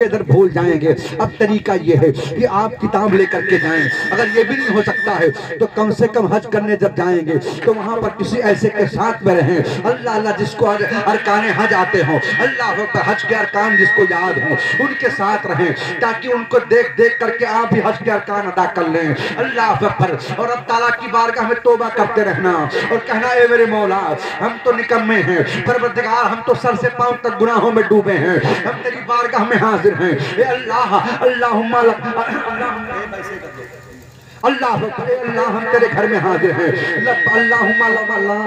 ادھر بھول جائیں گے۔ اب طریقہ یہ ہے کہ آپ کتاب لے کر کے جائیں۔ اگر یہ بھی نہیں ہو سکتا ہے تو کم سے کم حج کرنے جب جائیں گے تو وہاں پر کسی ایسے کے ساتھ میں رہیں، اللہ اللہ جس کو ارکان حج آتے ہوں، اللہ اکبر، حج کے ارکان جس کو یاد ہوں ان کے ساتھ رہیں، تاکہ ان کو دیکھ دیکھ کر کے آپ بھی حج کے ارکان ادا کر لیں۔ اللہ اکبر۔ اور اب تعالیٰ کی بارگاہ میں توبہ کرتے رہنا اور کہنا، اے میرے مولا ہم تو نکمے ہیں، پروردگار ہم تو سر سے پاؤں تک گناہوں میں ڈوبے ہیں، ہم تیری بارگاہ میں حاضر ہیں۔ اے اللہ، اللہم اللہ اکبر، اے اللہ ہم تیرے گھر میں حاضر ہیں، اللہم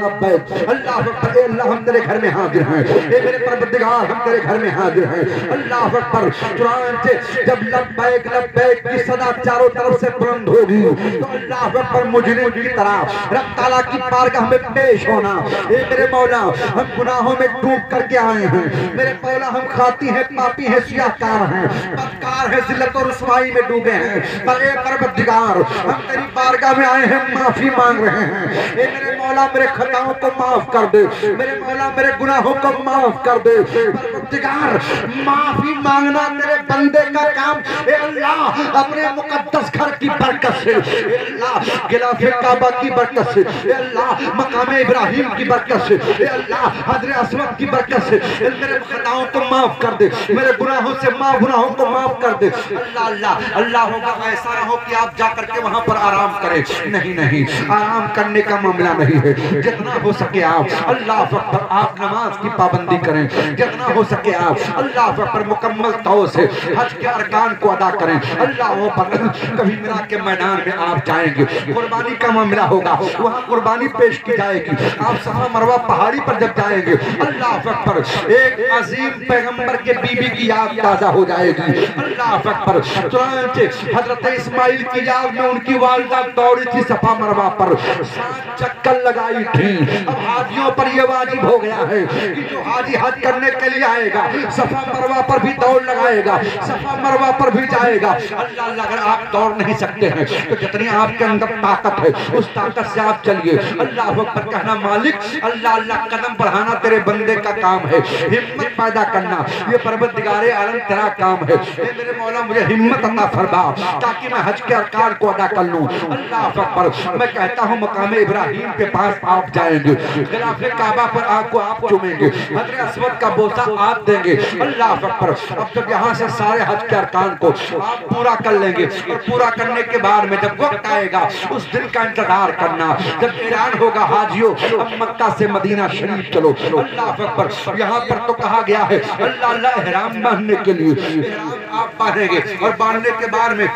لبیک، اللہ اکبر، اے اللہ ہم تیرے گھر میں حاضر ہیں، اے میرے پروردگار ہم تیرے گھر میں حاضر ہیں۔ اللہ اکبر۔ چنانچہ جب لبیک لبیک کی صدا چاروں طرف سے بلند ہوگی تو اللہ اکبر مجرم کی طرح رب تعالیٰ کی بارگاہ میں پیش ہونا، اے میرے مولا ہم گناہوں میں ڈوب کر کے آئے ہیں، میرے مولا ہم خاطی ہیں، پاپی ہیں، سیاہکار ہیں، بدکار ہیں، ذلت و رسوائی میں ڈوبے ہیں، پر اے پروردگار ہم تیری بارگاہ میں آئے ہیں، معافی مانگ رہے ہیں۔ اے میرے مولا میرے خطاؤں کو معاف کر دے، میرے مولا میرے گناہوں کو معاف کر دے۔ پروردگار معافی مانگنا تیرے بندے کا کام، اے اللہ اپنے مقدس گھر کی برکت سے، اے اللہ غلاف کعبہ کی برکت سے، اے اللہ مقام ابراہیم کی برکت سے، اے اللہ حجر اسود کی برکت سے میرے خطاؤں کو معاف کر دے، میرے گناہوں سے گناہوں کو معاف کر دے۔ اللہ اللہ اللہ ہوگا، ایسا نہ ہو کہ آپ جا کر کے وہاں پر آرام کریں، نہیں نہیں، آرام کرنے کا معاملہ نہیں ہے، جتنا ہو سکے آپ اللہ اکبر آپ نماز کی پابندی کریں، جتنا ہو سکے آپ اللہ اکبر مکمل طور سے حج کے ارکان کو ادا کریں۔ اللہ اکبر۔ کبھی میرا کے میدان میں آپ جائیں گے، قربانی کا معاملہ ہوگا، وہاں قربانی پیش کی جائے گی، آپ صفا مروہ پہاڑی پر جب جائیں گے اللہ اکبر ایک عظیم پیغمبر کے بی بی کی یاد تازہ ہو جائے گی، اللہ اکبر۔ چنانچہ حضرت اسماعیل کی یاد میں ان کی والدہ دوڑی تھی صفا مروہ پر، 7 چکر لگائی تھی۔ اب حاجیوں پر یہ واجب ہو گیا ہے کہ جو حاجی حج کرنے کے لیے آئے گا صفا مروہ پر بھی دوڑ لگائے گا، صفا مروہ پر بھی جائے گا۔ اللہ اللہ اگر آپ دوڑ نہیں سکتے ہیں تو جتنی آپ کے اندر طاقت ہے اس طاقت سے آپ چلیے، اللہ اکبر کہنا، مالک اللہ اللہ قدم بڑھانا تیرے بندے کا کام ہے، ہمت پیدا کرنا یہ پروردگار عالم تیرا کام ہے۔ اے میرے مولا مجھے ہمت عطا فرما تاکہ میں حج کے ارکان کو ادا کر لوں۔ اللہ اکبر۔ میں کہتا ہوں مقام ابراہیم کے پاس آپ جائیں گے، غلاف کعبہ پر آپ کو آپ چومیں گے، حجر اسود کا بوسہ آپ دیں گے، اللہ اکبر۔ اب جب یہاں سے سارے حج کے ارکان کو آپ پورا کر لیں گے اور پورا کرنے کے بعد میں جب وقت آئے گا اس دن کا انتظار کرنا جب اعلان ہوگا، حاجیوں اب مکہ سے مدینہ شریف چلو، اللہ اکبر۔ یہاں پر تو کہا گیا ہے اللہ اللہ احرام باندھنے کے لیے، احرام آپ باندھیں گے اور باندھنے کے بعد میں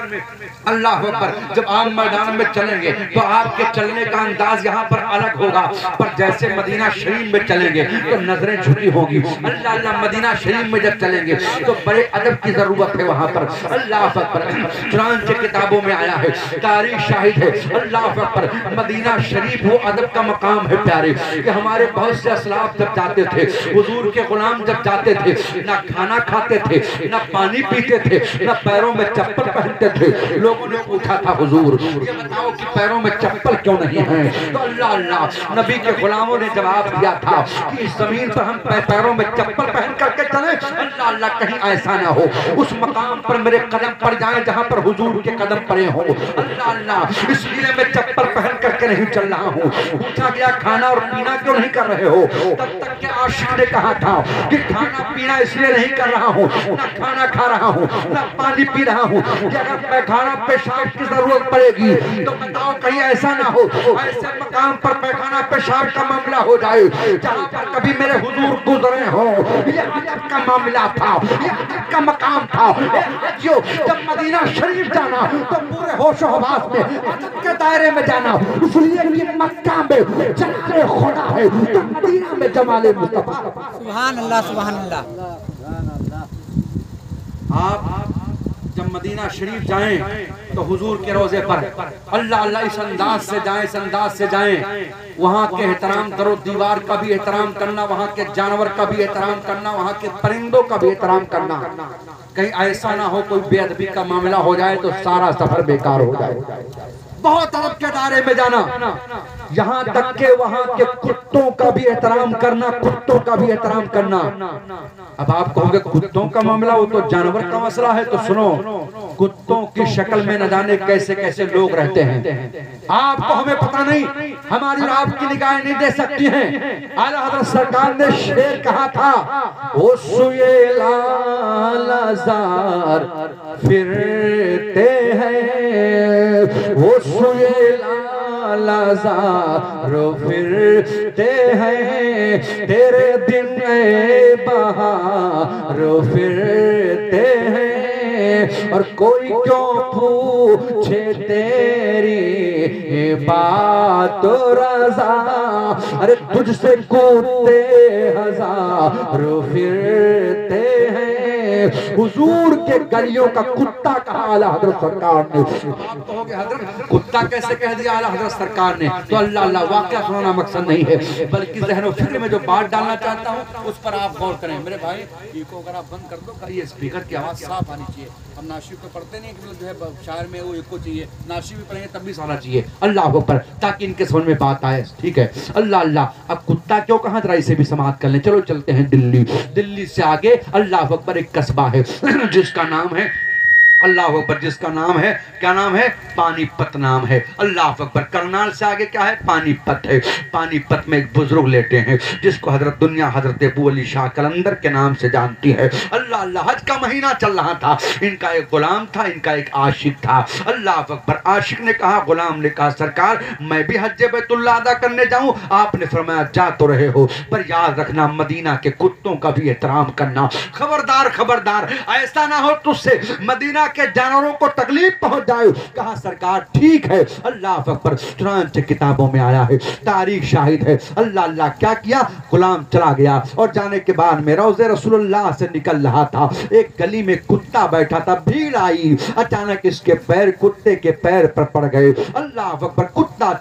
اللہ اکبر جب آپ میدان میں چلیں گے تو آپ کے چلنے کا انداز یہاں پر الگ ہوگا، پر جیسے مدینہ شریف میں چلیں گے تو نظریں جھکی ہوگی، اللہ اللہ مدینہ شریف میں جب چلیں گے تو بڑے ادب کی ضرورت ہے وہاں پر، اللہ اکبر۔ چنانچہ کتابوں میں آیا ہے، تاریخ شاہد ہے، اللہ اکبر مدینہ شریف وہ ادب کا مقام ہے پیارے، کہ ہمارے بہت سے اسلاف جب جاتے تھے، حضور کے غلام جب جاتے تھے، نہ کھانا کھاتے تھے، نہ پانی پیتے تھے، نہ پیروں میں چپل پہنتے تھے۔ لوگوں نے پوچھا تھا حضور یہ بتاؤ کہ پیروں میں چپل کیوں نہیں ہے؟ تو اللہ اللہ نبی کے غلاموں نے جواب دیا تھا کہ اس زمین پر ہم پیروں میں چپل پہن کر کے چلیں، اللہ اللہ کہیں ایسا نہ ہو اس مقام پر میرے قدم پڑ جائیں جہاں پر حضور کے قدم پڑے ہوں، اللہ اللہ اس لیے میں چپل پہن کر کے نہیں چل رہا ہوں۔ پوچھا گیا کھانا اور پینا کیوں نہیں کر رہے ہو؟ تب تک کہ عاشق نے کہا تھا کہ کھانا پینا اس لیے نہیں کر رہا ہوں، نہ کھانا کھا رہا ہوں نہ پانی پی رہا ہوں، کہ اگر پیخانہ پیشاب کی ضرورت پڑے گی تو بتاؤ کہیں ایسا نہ ہو ایسے مقام پر پیخانہ پیشاب کا معاملہ ہو جائے جہاں پر کبھی میرے حضور گزرے ہوں۔ یہ ادب کا معاملہ تھا، یہ ادب کا مقام تھا۔ جب مدینہ شریف جانا تو پورے ہوش و حواس میں ادب کے دائرے میں جانا، اس لیے کہ مکہ میں جلال خدا ہے تو مدینہ میں جمال مصطفیٰ۔ سبحان اللہ سبحان اللہ۔ آپ جب مدینہ شریف جائیں تو حضور کے روضے پر اللہ اللہ اس انداز سے جائیں، اس انداز سے جائیں، وہاں کے احترام کرو، دیوار کا بھی احترام کرنا، وہاں کے جانور کا بھی احترام کرنا، وہاں کے پرندوں کا بھی احترام کرنا، کہیں ایسا نہ ہو کوئی بے ادبی کا معاملہ ہو جائے تو سارا سفر بیکار ہو جائے۔ بہت ادب کے دائرے میں جانا، یہاں تک کہ وہاں کے کتوں کا بھی احترام کرنا، کتوں کا بھی احترام کرنا۔ اب آپ کہو گے کتوں کا معاملہ وہ تو جانور کا مسئلہ ہے، تو سنو، کتوں کی شکل میں نہ جانے کیسے کیسے لوگ رہتے ہیں، آپ کو ہمیں پتہ نہیں، ہماری اور آپ کی نگاہیں نہیں دے سکتی ہیں۔ اعلیٰ حضرت سرکار نے شعر کہا تھا، او سوئے لال زار پھرتے ہیں، وہ سوئے لال زار پھرتے ہیں، تیرے دن اے بہار پھرتے ہیں، اور کوئی کیوں پوچھے تیری بات رضا، ارے تجھ سے کتے ہزار پھرتے ہیں۔ حضور کے گلیوں کا کتا کہا اعلیٰ حضرت سرکار نے۔ آپ کہو گے حضرت کتا کیسے کہہ دیا اعلیٰ حضرت سرکار نے؟ تو اللہ واقعہ سنانا مقصد نہیں ہے، بلکہ ذہن و فکر میں جو بات ڈالنا چاہتا ہوں اس پر آپ غور کریں۔ میرے بھائی ایکو اگر آپ بند کر دو، یہ اسپیکر کی آواز صاف آنی چاہیے۔ ہم نعشی کو پڑھتے نہیں کہ جو ہے شاعر میں وہ ایکو چاہیے، نعشی بھی پڑھیں گے تب بھی آنا چاہیے، اللہ اکبر، تاکہ ان کے سمجھ میں بات آئے، ٹھیک ہے؟ اللہ۔ اب کتا کیوں کہاں، ذرا اسے بھی سماعت کر لیں۔ چلو چلتے ہیں دلی۔ دلی سے آگے اللہ اکبر ایک قصبہ ہے جس کا نام ہے، اللہ اکبر، جس کا نام ہے، کیا نام ہے؟ پانی پت نام ہے۔ اللہ اکبر۔ کرنال سے آگے کیا ہے؟ پانی پت ہے۔ پانی پت میں ایک بزرگ لیٹے ہیں جس کو حضرت دنیا حضرت ابو علی شاہ قلندر کے نام سے جانتی ہے۔ اللہ، حج کا مہینہ چل رہا تھا، ان کا ایک غلام تھا، ان کا ایک عاشق تھا۔ اللہ اکبر۔ عاشق نے کہا، غلام نے کہا، سرکار میں بھی حج بیت اللہ ادا کرنے جاؤں؟ آپ نے فرمایا جا تو رہے ہو، پر یاد رکھنا مدینہ کے کتوں کا بھی احترام کرنا، خبردار خبردار، ایسا نہ ہو تجھ سے مدینہ کے جانوروں کو تکلیف پہنچ جائے۔ کہا سرکار ٹھیک ہے۔ اللہ اکبر۔ چنانچہ کتابوں میں آیا ہے، تاریخ شاہد ہے۔ اللہ کیا کیا؟ غلام چلا گیا، اور جانے کے بعد میں روضے رسول اللہ سے نکل رہا تھا، ایک گلی میں کتا بیٹھا تھا، بھیڑ آئی، اچانک اس کے پیر کتے کے پیر پر پڑ گئے۔ اللہ اکبر۔ کتا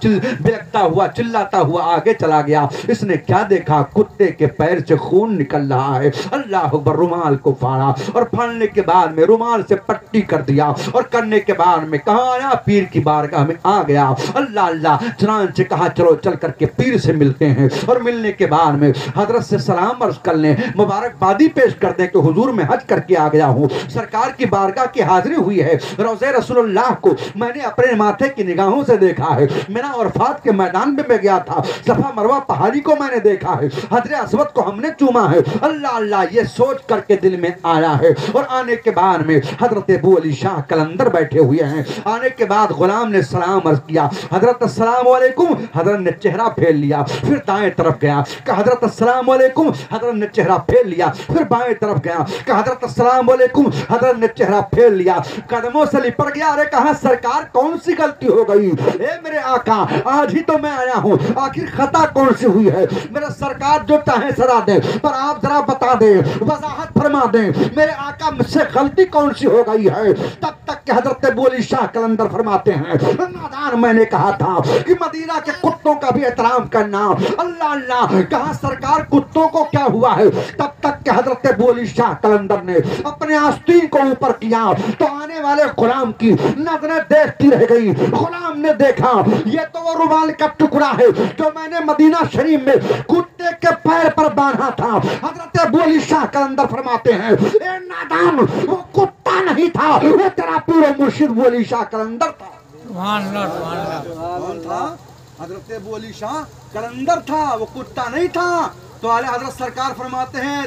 بلکتا ہوا چلاتا ہوا آگے چلا گیا، اس نے کیا دیکھا؟ کتے کے پیر سے خون نکل رہا ہے۔ اللہ اکبر۔ رومال کو پھاڑا، اور پھاڑنے کے بعد میں رومال سے پٹی کر دیا، اور کرنے کے بعد میں کہاں آیا؟ پیر کی بارگاہ میں آ گیا۔ اللہ چنانچہ کہا چلو چل کر کے پیر سے ملتے ہیں، اور ملنے کے بعد میں حضرت سے سلام عرض کر لیں، مبارکبادی پیش کر دیں کہ حضور میں حج کر کے آ گیا ہوں، سرکار کی بارگاہ کی حاضری ہوئی ہے، روضہ رسول اللہ کو میں نے اپنے ماتھے کی نگاہوں سے دیکھا ہے، مینا عرفات کے میدان میں گیا تھا، صفا مروہ پہاڑی کو میں نے دیکھا ہے، حجر اسود کو ہم نے چوما ہے۔ اللہ یہ سوچ کر کے دل میں آیا ہے، اور آنے کے بعد میں حضرت ابو علی شاہ قلندر بیٹھے ہوئے ہیں۔ آنے کے بعد غلام نے سلام عرض کیا، حضرت السلام علیکم، حضرت نے چہرہ پھیر لیا، پھر دائیں طرف گیا کہ حضرت السلام علیکم، حضرت نے چہرہ پھیر لیا، پھر بائیں طرف گیا کہ حضرت السلام علیکم، حضرت نے چہرہ پھیر لیا، قدموں سے لپٹ گیا۔ ارے کہا سرکار کون سی غلطی ہو گئی؟ اے میرے آقا آج ہی تو میں آیا ہوں، آخر خطا کون سی ہوئی ہے؟ میرا سرکار جو چاہے سزا دے، پر آپ ذرا بتا دیں، وضاحت فرما دیں، میرے آقا مجھ سے غلطی کون سی ہو گئی ہے؟ تب تک کہ حضرت ابو علی شاہ قلندر فرماتے ہیں، نادان میں نے کہا تھا کہ مدینہ کے کتوں کا بھی احترام کرنا۔ اللہ کہا سرکار کتوں کو کیا ہوا ہے؟ تب تک کہ حضرت ابو علی شاہ قلندر نے اپنے آستین کو اوپر کیا تو آنے والے غلام کی نظریں دیکھتی رہ گئی۔ غلام نے دیکھا یہ تو وہ رومال کا ٹکڑا ہے جو میں نے مدینہ شریف میں کتے کے پیر پر باندھا تھا۔ حضرت ابو علی شاہ قلندر فرماتے ہیں، اے نادان وہ کتا نہیں تھا، وہ تیرا پیر و مرشد ابو علی شاہ قلندر تھا۔ سبحان اللہ سبحان اللہ۔ کون تھا؟ حضرت ابو علی شاہ قلندر تھا، وہ کتا نہیں تھا۔ تو اعلیٰ حضرت سرکار فرماتے ہیں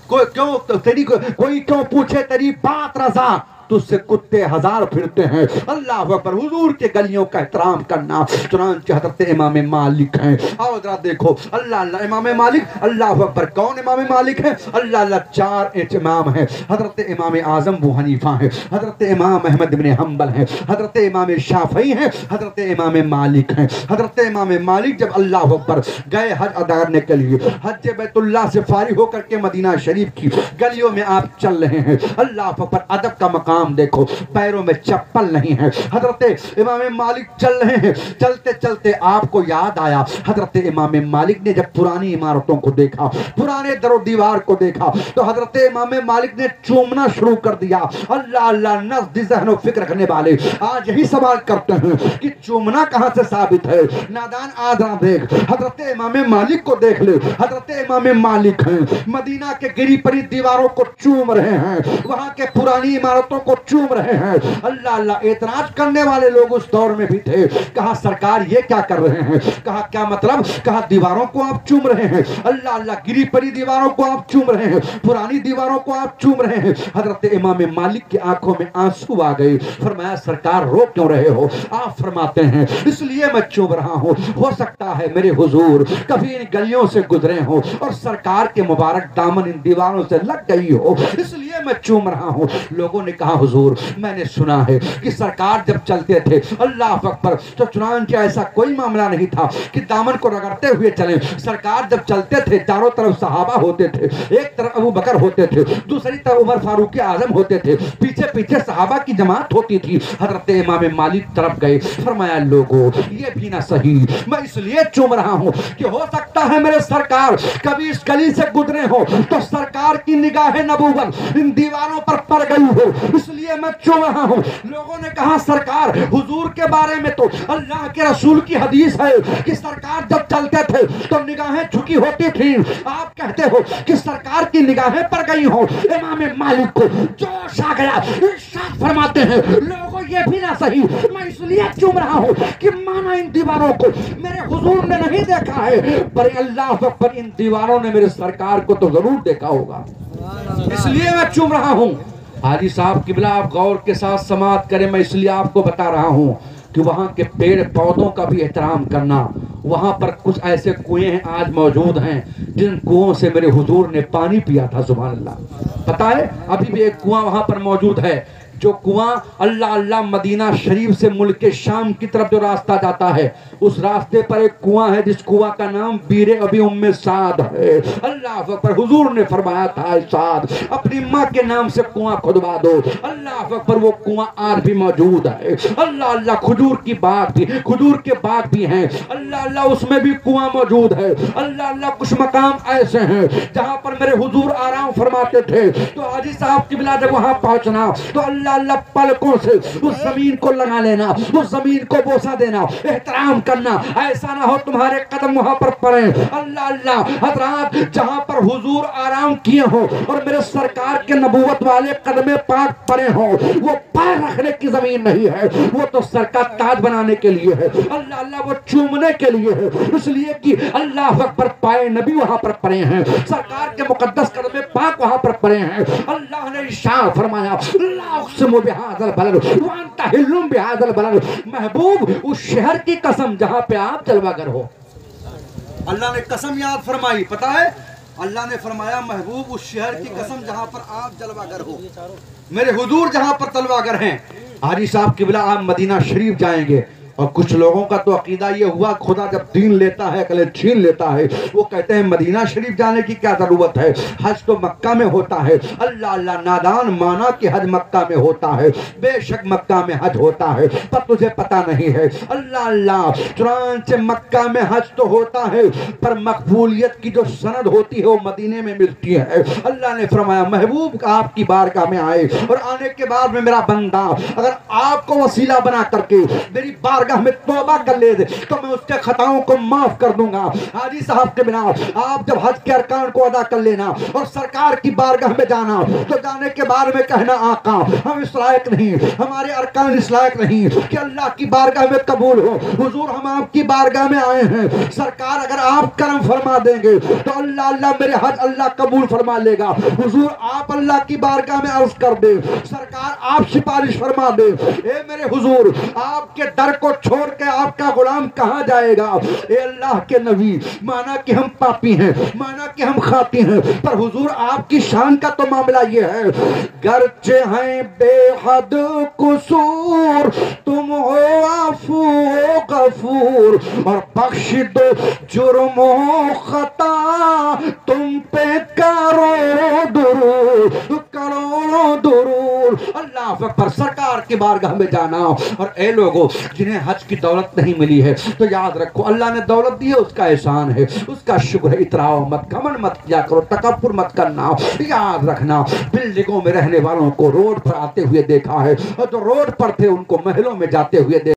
کوئی کیوں پوچھے تیری بات رضا، تجھ سے کتے ہزار پھرتے ہیں۔ اللہ اکبر۔ حضور کے گلیوں کا احترام کرنا۔ چنانچہ حضرت امام مالک ہیں، آؤ ذرا دیکھو، اللہ امام مالک، اللہ اکبر۔ کون امام مالک ہے؟ اللہ 4 امام ہیں، حضرت امام اعظم ابو حنیفہ ہیں، حضرت امام احمد بن حنبل ہیں، حضرت امام شافعی ہیں، حضرت امام مالک ہیں۔ حضرت امام مالک جب اللہ اکبر گئے حج ادا کرنے کے لیے، حج بیت اللہ سے فارغ ہو کر کے مدینہ شریف کی گلیوں میں آپ چل رہے ہیں، اللہ اکبر، ادب کا مقام انتظام دیکھو، پیروں میں چپل نہیں ہے۔ حضرت امام مالک چل رہے ہیں، چلتے چلتے آپ کو یاد آیا، حضرت امام مالک نے جب پرانی عمارتوں کو دیکھا، پرانے در و دیوار کو دیکھا، تو حضرت امام مالک نے چومنا شروع کر دیا۔ اللہ اللہ، نزد ذہن و فکر رکھنے والے آج یہی سوال کرتے ہیں کہ چومنا کہاں سے ثابت ہے؟ نادان آدھا دیکھ، حضرت امام مالک کو دیکھ لے، حضرت امام مالک ہیں، مدینہ کے گری پڑی دیواروں کو چوم رہے ہیں، وہاں کے پرانی عمارتوں کو چوم رہے ہیں۔ اللہ اللہ، اعتراض کرنے والے لوگ اس دور میں بھی تھے۔ کہا سرکار یہ کیا کر رہے ہیں؟ کہا کیا مطلب؟ کہا دیواروں کو آپ چوم رہے ہیں، اللہ اللہ، گری پڑی دیواروں کو آپ چوم رہے ہیں، پرانی دیواروں کو آپ چوم رہے ہیں۔ حضرت امام مالک کی آنکھوں میں آنسو آ گئے۔ فرمایا سرکار رو کیوں رہے ہو؟ آپ فرماتے ہیں اس لیے میں چوم رہا ہوں، ہو سکتا ہے میرے حضور کبھی ان گلیوں سے گزرے ہوں اور سرکار کے مبارک دامن ان دیواروں سے لگ گئی ہو، اس لیے میں چوم رہا ہوں۔ لوگوں نے کہا حضور میں نے سنا ہے کہ سرکار جب چلتے تھے اللہ اکبر تو چنانچہ ایسا کوئی معاملہ نہیں تھا کہ دامن کو رگڑتے ہوئے چلیں۔ سرکار جب چلتے تھے چاروں طرف صحابہ ہوتے تھے، ایک طرف ابو بکر ہوتے تھے، دوسری طرف عمر فاروق اعظم ہوتے تھے، پیچھے پیچھے صحابہ کی جماعت ہوتی تھی۔ حضرت امام مالک طرف گئے، فرمایا لوگوں یہ بھی نہ صحیح، میں اس لیے چوم رہا ہوں کہ ہو سکتا ہے میرے سرکار کبھی اس گلی سے گزرے ہو تو سرکار کی نگاہ نبوت ان دیواروں پر پڑ گئی ہو، اس لیے میں چوم رہا ہوں۔ لوگوں نے کہا سرکار حضور کے بارے میں تو اللہ کے رسول کی حدیث ہے کہ سرکار جب چلتے تھے تو نگاہیں جھکی ہوتی تھیں، آپ کہتے ہو کہ سرکار کی نگاہیں پڑ گئی ہوں۔ امام مالک کو جوش آ گیا، ارشاد فرماتے ہیں لوگوں یہ بھی نہ صحیح، میں اس لیے چوم رہا ہوں کہ مانا ان دیواروں کو میرے حضور نے نہیں دیکھا ہے، پر اللہ اکبر ان دیواروں نے میرے سرکار کو تو ضرور دیکھا ہوگا، اس لیے میں چوم رہا ہوں۔ حاجی صاحب قبلہ آپ غور کے ساتھ سماعت کریں، میں اس لیے آپ کو بتا رہا ہوں کہ وہاں کے پیڑ پودوں کا بھی احترام کرنا۔ وہاں پر کچھ ایسے کنویں ہیں آج موجود ہیں جن کنووں سے میرے حضور نے پانی پیا تھا، سبحان اللہ۔ پتہ ہے ابھی بھی ایک کنواں وہاں پر موجود ہے، جو کنواں اللہ اللہ مدینہ شریف سے ملک شام کی طرف جو راستہ جاتا ہے، اس راستے پر ایک کنواں ہے جس کنواں کا نام بیر ابی ام سعد ہے۔ اللہ اکبر، حضور نے فرمایا تھا اے سعد اپنی ماں کے نام سے کنواں کھدوا دو۔ اللہ اکبر، وہ کنواں آج بھی موجود ہے۔ اللہ اللہ، کھجور کی باغ بھی، کھجور کے باغ بھی ہیں، اللہ اللہ اس میں بھی کنواں موجود ہے۔ اللہ اللہ، کچھ مقام ایسے ہیں جہاں پر میرے حضور آرام فرماتے تھے، تو حاجی صاحب کی بلا جب وہاں پہنچنا تو اللہ اللہ پلکوں سے اس زمین کو لگا لینا، اس زمین کو بوسہ دینا، احترام کرنا، ایسا نہ ہو تمہارے قدم وہاں پر پڑیں۔ اللہ اللہ، حضرات جہاں پر حضور آرام کیے ہوں اور میرے سرکار کے نبوت والے قدم پاک پڑے ہوں، وہ پیر رکھنے کی زمین نہیں ہے، وہ تو سر کا تاج بنانے کے لیے ہے۔ اللہ اللہ، وہ چومنے کے لیے ہے، اس لیے کہ اللہ اکبر پائے نبی وہاں پر پڑے ہیں، سرکار کے مقدس قدم پاک وہاں پر پڑے ہیں۔ اللہ نے ارشاد فرمایا لا اقسم بہذا البلد وانت حل بہذا البلد، محبوب اس شہر کی قسم جہاں پہ آپ جلوہ گر ہو۔ اللہ نے قسم یاد فرمائی، پتہ ہے اللہ نے فرمایا محبوب اس شہر کی قسم جہاں پر آپ جلوہ گر ہو، میرے حضور جہاں پر جلوہ گر ہیں۔ حاجی صاحب قبلہ آپ مدینہ شریف جائیں گے اور کچھ لوگوں کا تو عقیدہ یہ ہوا خدا جب دین لیتا ہے کلے چھین لیتا ہے، وہ کہتے ہیں مدینہ شریف جانے کی کیا ضرورت ہے، حج تو مکہ میں ہوتا ہے۔ اللہ اللہ، نادان مانا کہ حج مکہ میں ہوتا ہے، بے شک مکہ میں حج ہوتا ہے، پر تجھے پتہ نہیں ہے۔ اللہ اللہ، چنانچہ مکہ میں حج تو ہوتا ہے پر مقبولیت کی جو سند ہوتی ہے وہ مدینے میں ملتی ہے۔ اللہ نے فرمایا محبوب آپ کی بارگاہ میں آئے اور آنے کے بعد میں میرا بندہ اگر آپ کو وسیلہ بنا کر کے میری بارگاہ میں توبہ کر لے دے تو میں اس کے خطاؤں کو معاف کر دوں گا۔ حاجی صاحب کے بنا آپ جب حج کے ارکان کو ادا کر لینا اور سرکار کی بارگاہ میں جانا تو جانے کے بعد میں کہنا آقا ہم اس لائق نہیں، ہمارے ارکان اس لائق نہیں کہ اللہ کی بارگاہ میں قبول ہو، حضور ہم آپ کی بارگاہ میں آئے ہیں، سرکار اگر آپ کرم فرما دیں گے تو اللہ اللہ میرے حج اللہ قبول فرما لے گا، حضور آپ اللہ کی بارگاہ میں عرض کر دیں، سرکار آپ سفارش فرما دیں، اے میرے حضور آپ کے در کو چھوڑ کے آپ کا غلام کہاں جائے گا؟ اے اللہ کے نبی، مانا کہ ہم پاپی ہیں، مانا کہ ہم خاطی ہیں، پر حضور آپ کی شان کا تو معاملہ یہ ہے گرچہ ہیں بے حد قصور تم ہو عفو غفور اور بخش دو جرم و خطا تم پہ کروڑوں درود کروڑوں درود۔ اللہ کی بارگاہ میں جانا. اور اے لوگوں جنہیں حج کی دولت نہیں ملی ہے تو یاد رکھو اللہ نے دولت دی ہے اس کا احسان ہے, اس کا شکر ہے. اتراؤ مت, گھمنڈ مت کیا کرو, تکبر مت کرنا. یاد رکھنا بلڈنگوں میں رہنے والوں کو روڈ پر آتے ہوئے دیکھا ہے, اور جو روڈ پر تھے ان کو محلوں میں جاتے ہوئے دیکھا.